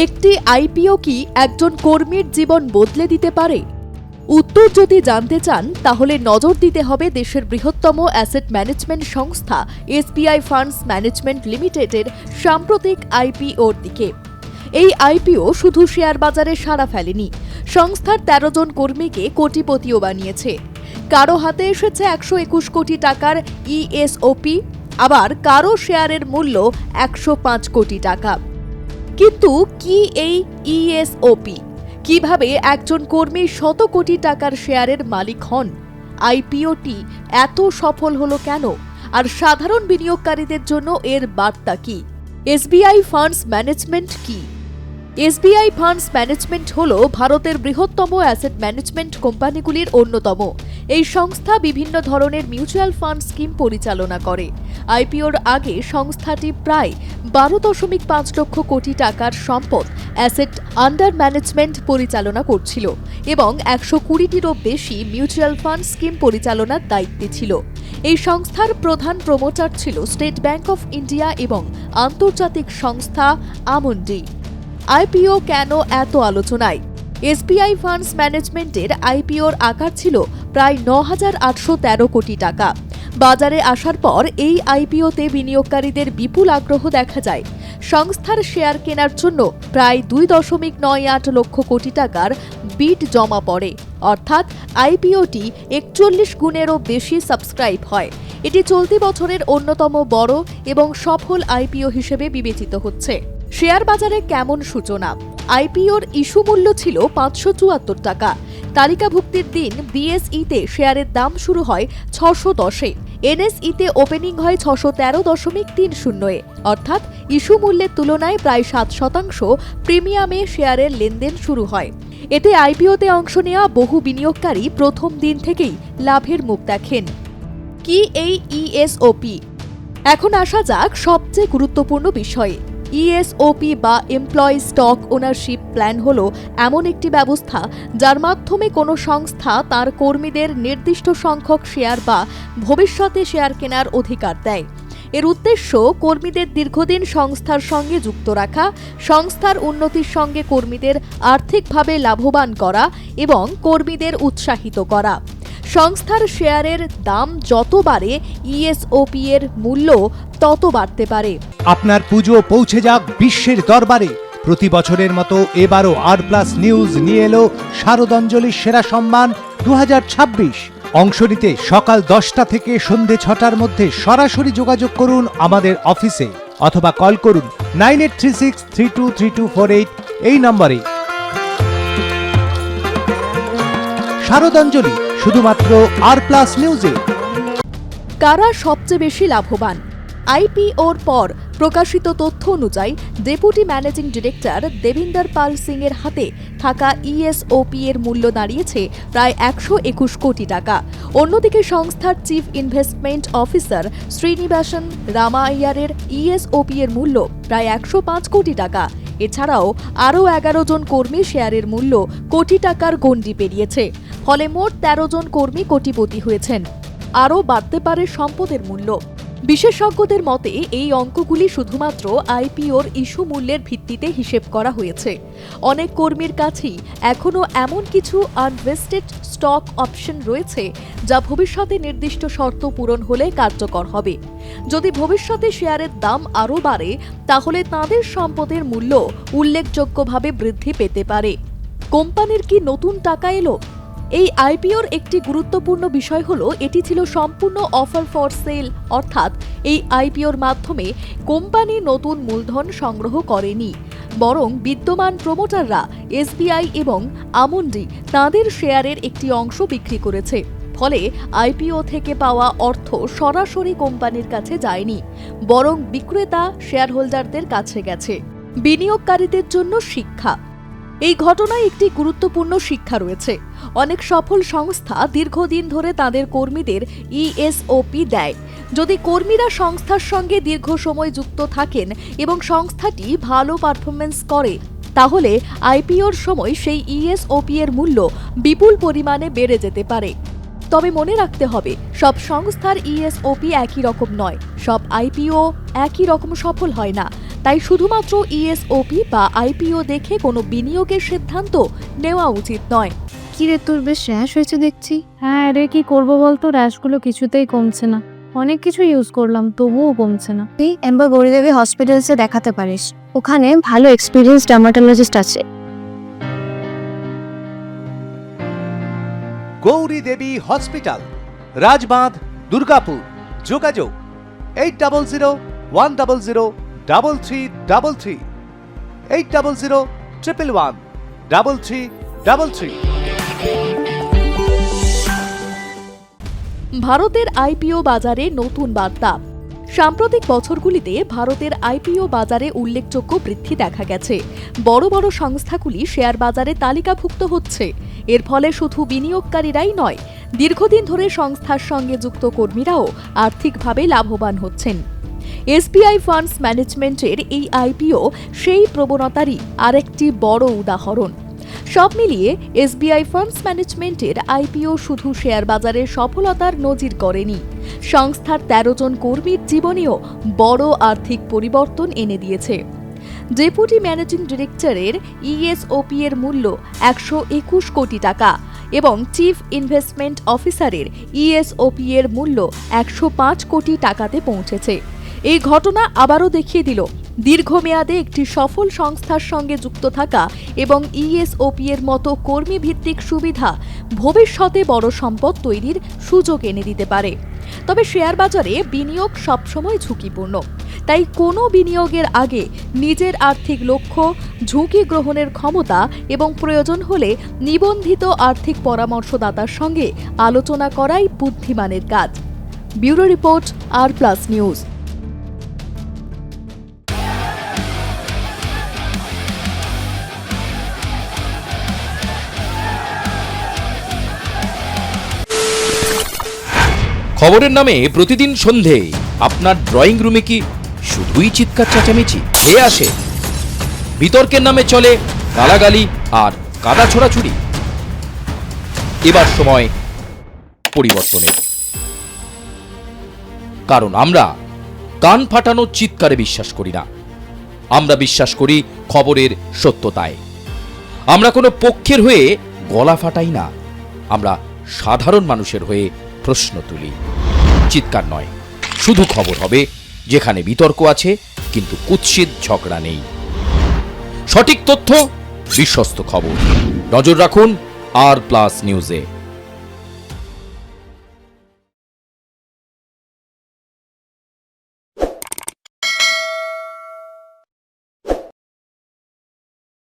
একটি আইপিও কি একজন কর্মীর জীবন বদলে দিতে পারে? উত্তর যদি জানতে চান তাহলে নজর দিতে হবে দেশের বৃহত্তম অ্যাসেট ম্যানেজমেন্ট সংস্থা এসবিআই ফান্ডস ম্যানেজমেন্ট লিমিটেডের সাম্প্রতিক আইপিওর দিকে। এই আইপিও শুধু শেয়ার বাজারে সাড়া ফেলেনি, সংস্থার ১৩ জন কর্মীকে কোটিপতিও বানিয়েছে। কারো হাতে এসেছে ১২১ কোটি টাকার ইএসওপি, আবার কারো শেয়ারের মূল্য ১০৫ কোটি টাকা। কিন্তু কি এই ইএসওপি? কিভাবে একজন কর্মী শত কোটি টাকার শেয়ারের মালিক হন? আইপিওটি এত সফল হলো কেন? আর সাধারণ বিনিয়োগকারীদের জন্য এর বার্তা কি? এসবিআই ফান্ডস ম্যানেজমেন্ট কি? এসবিআই ফান্ডস ম্যানেজমেন্ট হল ভারতের বৃহত্তম অ্যাসেট ম্যানেজমেন্ট কোম্পানিগুলির অন্যতম। এই সংস্থা বিভিন্ন ধরনের মিউচুয়াল ফান্ড স্কিম পরিচালনা করে। আইপিওর আগে সংস্থাটি প্রায় ১২.৫ লক্ষ কোটি টাকার সম্পদ অ্যাসেট আন্ডার ম্যানেজমেন্ট পরিচালনা করছিল এবং ১২০টিরও বেশি মিউচুয়াল ফান্ড স্কিম পরিচালনার দায়িত্বে ছিল। এই সংস্থার প্রধান প্রমোটার ছিল স্টেট ব্যাংক অফ ইন্ডিয়া এবং আন্তর্জাতিক সংস্থা আমন্ডি। আইপিও কেন এত আলোচনায়? এসবিআই ফান্ডস ম্যানেজমেন্টের আইপিওর আকার ছিল প্রায় ৯,৮১৩ কোটি টাকা। বাজারে আসার পর এই আইপিওতে বিনিয়োগকারীদের বিপুল আগ্রহ দেখা যায়। সংস্থার শেয়ার কেনার জন্য প্রায় ২.৯৮ লক্ষ কোটি টাকার বিড জমা পড়ে, অর্থাৎ আইপিওটি ৪১ গুণেরও বেশি সাবস্ক্রাইব হয়। এটি চলতি বছরের অন্যতম বড় এবং সফল আইপিও হিসেবে বিবেচিত হচ্ছে। শেয়ার বাজারে কেমন সূচনা? আইপিওর ইস্যু মূল্য ছিল ৫৭৪ টাকা। তালিকাভুক্তির দিন বিএসইতে শেয়ারের দাম শুরু হয় ৬১০-এ, এনএসইতে ওপেনিং হয় ৬১৩.৩০-এ, অর্থাৎ ইস্যু মূল্যের তুলনায় প্রায় ৭% প্রিমিয়ামে শেয়ারের লেনদেন শুরু হয়। এতে আইপিওতে অংশ নেওয়া বহু বিনিয়োগকারী প্রথম দিন থেকেই লাভের মুখ দেখেন। কি এই ইএসওপি? এখন আসা যাক সবচেয়ে গুরুত্বপূর্ণ বিষয়ে। ইএসওপি বা এমপ্লয়ি স্টক ওনারশিপ প্ল্যান হল এমন একটি ব্যবস্থা যার মাধ্যমে কোনো সংস্থা তার কর্মীদের নির্দিষ্ট সংখ্যক শেয়ার বা ভবিষ্যতে শেয়ার কেনার অধিকার দেয়। এর উদ্দেশ্য কর্মীদের দীর্ঘদিন সংস্থার সঙ্গে যুক্ত রাখা, সংস্থার উন্নতির সঙ্গে কর্মীদের আর্থিকভাবে লাভবান করা এবং কর্মীদের উৎসাহিত করা। সংস্থার শেয়ারের দাম যত বাড়ে ইএসওপি এর মূল্য তত বাড়তে পারে। আপনার পুজো পৌঁছে যাক বিশ্বের দরবারে। প্রতি বছরের মতো এবারও আর প্লাস নিউজ নিয়ে এলো শারদাঞ্জলির সেরা সম্মান ২০২৬। অংশ নিতে সকাল ১০টা থেকে সন্ধে ৬টার মধ্যে সরাসরি যোগাযোগ করুন আমাদের অফিসে অথবা কল করুন 9836323248 এই নম্বরে। শারদাঞ্জলি শুধুমাত্র আর প্লাস নিউজে। কারা সবচেয়ে বেশি লাভবান? আইপিওর পর প্রকাশিত তথ্য অনুযায়ী deputy managing director Devinder Pal Singh এর হাতে থাকা ইএসওপি এর মূল্য দাঁড়িয়েছে প্রায় ১২১ কোটি টাকা। অন্যদিকে সংস্থার চিফ ইনভেস্টমেন্ট অফিসার শ্রীনিবাসন রামাইয়ারের ইএসওপি এর মূল্য প্রায় ১০৫ কোটি টাকা। এছাড়াও আরও ১১ জন কর্মী শেয়ারের মূল্য কোটি টাকার গণ্ডি পেরিয়েছে। ফলে মোট ১৩ জন কর্মী কোটিপতি হয়েছেন। আরও বাড়তে পারে সম্পদের মূল্য। বিশেষজ্ঞদের মতে এই অঙ্কগুলি শুধুমাত্র আইপিওর ইস্যু মূল্যের ভিত্তিতে হিসেব করা হয়েছে। অনেক কর্মীর কাছেই এখনও এমন কিছু আনভেস্টেড স্টক অপশন রয়েছে যা ভবিষ্যতে নির্দিষ্ট শর্ত পূরণ হলে কার্যকর হবে। যদি ভবিষ্যতে শেয়ারের দাম আরও বাড়ে তাহলে তাদের সম্পদের মূল্য উল্লেখযোগ্যভাবে বৃদ্ধি পেতে পারে। কোম্পানির কি নতুন টাকা এলো? এই আইপিওর একটি গুরুত্বপূর্ণ বিষয় হলো এটি ছিল সম্পূর্ণ অফার ফর সেল, অর্থাৎ এই আইপিওর মাধ্যমে কোম্পানি নতুন মূলধন সংগ্রহ করেনি, বরং বিদ্যমান প্রমোটাররা এসবিআই এবং আমন্ডি তাঁদের শেয়ারের একটি অংশ বিক্রি করেছে। ফলে আইপিও থেকে পাওয়া অর্থ সরাসরি কোম্পানির কাছে যায়নি, বরং বিক্রেতা শেয়ারহোল্ডারদের কাছে গেছে। বিনিয়োগকারীদের জন্য শিক্ষা। এই ঘটনায় একটি গুরুত্বপূর্ণ শিক্ষা রয়েছে। অনেক সফল সংস্থা দীর্ঘদিন ধরে তাদের কর্মীদের ইএসওপি দেয়। যদি কর্মীরা সংস্থার সঙ্গে দীর্ঘ সময় যুক্ত থাকেন এবং সংস্থাটি ভালো পারফরমেন্স করে তাহলে আইপিওর সময় সেই ইএসওপি এর মূল্য বিপুল পরিমাণে বেড়ে যেতে পারে। তবে মনে রাখতে হবে সব সংস্থার ইএসওপি একই রকম নয়, সব আইপিও একই রকম সফল হয় না। তাই শুধুমাত্র ইএসওপি বা আইপিও দেখে কোনো বিনিয়োগের সিদ্ধান্ত নেওয়া উচিত নয়। কি রে, তোর বেশ র্যাশ হয়েছে দেখছি। হ্যাঁ রে, কি করবো বলতো, র্যাশগুলো কিছুতেই কমছে না। অনেক কিছু ইউজ করলাম, তবুও কমছে না। তুই এম্বার গৌরীদেবী হসপিটালসে দেখাতে পারিস, ওখানে ভালো এক্সপিরিয়েন্স ডার্মাটোলজিস্ট আছে। গৌরী দেবী হসপিটাল, রাজবাঁধ, দুর্গাপুর। যোগাযোগ 8001003333, 8001113333। ভারতের আইপিও বাজারে নতুন বার্তা। সাম্প্রতিক বছরগুলিতে ভারতের আইপিও বাজারে উল্লেখযোগ্য বৃদ্ধি দেখা গেছে। বড় বড় সংস্থাগুলি শেয়ার বাজারে তালিকাভুক্ত হচ্ছে। এর ফলে শুধু বিনিয়োগকারীরাই নয়, দীর্ঘদিন ধরে সংস্থার সঙ্গে যুক্ত কর্মীরাও আর্থিকভাবে লাভবান হচ্ছেন। এসবিআই ফান্ডস ম্যানেজমেন্টের এই আইপিও সেই প্রবণতারই আরেকটি বড় উদাহরণ। সব মিলিয়ে এসবিআই ফান্ডস ম্যানেজমেন্টের আইপিও শুধু শেয়ার বাজারের সফলতার নজির করেনি, সংস্থার 13 জন কর্মীর জীবনেও বড় আর্থিক পরিবর্তন এনে দিয়েছে। ডেপুটি ম্যানেজিং ডিরেক্টরের ইএসওপি এর মূল্য 121 কোটি টাকা এবং চিফ ইনভেস্টমেন্ট অফিসারের ইএসওপি এর মূল্য 105 কোটি টাকাতে পৌঁছেছে। এই ঘটনা আবারও দেখিয়ে দিল দীর্ঘমেয়াদে একটি সফল সংস্থার সঙ্গে যুক্ত থাকা এবং ইএসওপি এর মতো কর্মীভিত্তিক সুবিধা ভবিষ্যতে বড় সম্পদ তৈরির সুযোগ এনে দিতে পারে। তবে শেয়ার বাজারে বিনিয়োগ সবসময় ঝুঁকিপূর্ণ, তাই কোনো বিনিয়োগের আগে নিজের আর্থিক লক্ষ্য, ঝুঁকি গ্রহণের ক্ষমতা এবং প্রয়োজন হলে নিবন্ধিত আর্থিক পরামর্শদাতার সঙ্গে আলোচনা করাই বুদ্ধিমানের কাজ। ব্যুরো রিপোর্ট, আর প্লাস নিউজ। খবরের নামে প্রতিদিন সন্ধে আপনার ড্রয়িং রুমে কি শুধুই চিৎকার চেঁচামেচি খেয়ে আসে? বিতর্কের নামে চলে গালাগালি আর কাদা ছোড়াছুড়ি। এবার সময় পরিবর্তনের, কারণ আমরা কান ফাটানো চিৎকারে বিশ্বাস করি না। আমরা বিশ্বাস করি খবরের সত্যতায়। আমরা কোনো পক্ষের হয়ে গলা ফাটাই না, আমরা সাধারণ মানুষের হয়ে প্রশ্ন তুলি। চিৎকার নয়, শুধু খবর হবে যেখানে বিতর্ক আছে কিন্তু কুৎসিত ঝগড়া নেই। সঠিক তথ্য, বিশ্বস্ত খবর। নজর রাখুন আর প্লাস নিউজে।